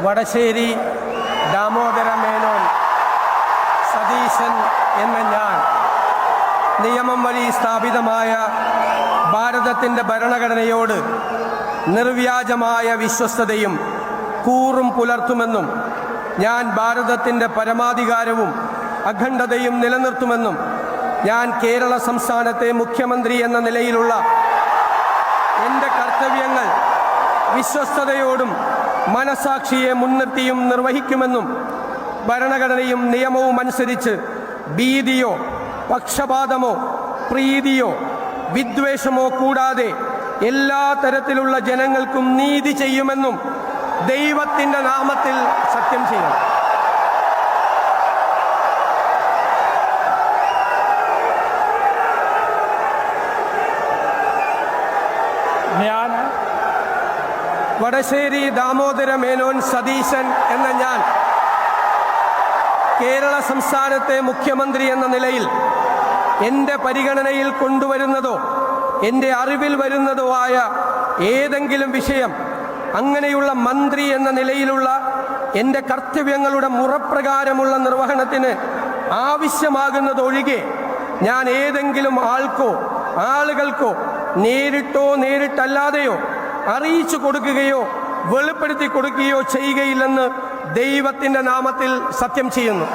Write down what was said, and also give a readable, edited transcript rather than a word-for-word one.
വടശ്ശേരി ദാമോദര മേനോൻ സതീശൻ എന്ന ഞാൻ നിയമം വഴി സ്ഥാപിതമായ ഭാരതത്തിൻ്റെ ഭരണഘടനയോട് നിർവ്യാജമായ വിശ്വസ്തതയും കൂറും പുലർത്തുമെന്നും ഞാൻ ഭാരതത്തിൻ്റെ പരമാധികാരവും അഖണ്ഡതയും നിലനിർത്തുമെന്നും ഞാൻ കേരള സംസ്ഥാനത്തെ മുഖ്യമന്ത്രി എന്ന നിലയിലുള്ള എൻ്റെ കർത്തവ്യങ്ങൾ വിശ്വസ്തയോടും മനസാക്ഷിയെ മുൻനിർത്തിയും നിർവഹിക്കുമെന്നും ഭരണഘടനയും നിയമവും അനുസരിച്ച് ഭീതിയോ പക്ഷപാതമോ പ്രീതിയോ വിദ്വേഷമോ കൂടാതെ എല്ലാ തരത്തിലുള്ള ജനങ്ങൾക്കും നീതി ചെയ്യുമെന്നും ദൈവത്തിൻ്റെ നാമത്തിൽ സത്യം ചെയ്യും. ഞാൻ വടശ്ശേരി ദാമോദര മേനോൻ സതീശൻ എന്ന ഞാൻ കേരള സംസ്ഥാനത്തെ മുഖ്യമന്ത്രി എന്ന നിലയിൽ എൻ്റെ പരിഗണനയിൽ കൊണ്ടുവരുന്നതോ എൻ്റെ അറിവിൽ വരുന്നതോ ആയ ഏതെങ്കിലും വിഷയം അങ്ങനെയുള്ള മന്ത്രി എന്ന നിലയിലുള്ള എൻ്റെ കർത്തവ്യങ്ങളുടെ മുറപ്രകാരമുള്ള നിർവഹണത്തിന് ആവശ്യമാകുന്നതൊഴികെ ഞാൻ ഏതെങ്കിലും ആൾക്കോ ആളുകൾക്കോ നേരിട്ടോ നേരിട്ടല്ലാതെയോ അറിയിച്ചു കൊടുക്കുകയോ വെളിപ്പെടുത്തി കൊടുക്കുകയോ ചെയ്യുകയില്ലെന്ന് ദൈവത്തിൻ്റെ നാമത്തിൽ സത്യം ചെയ്യുന്നു.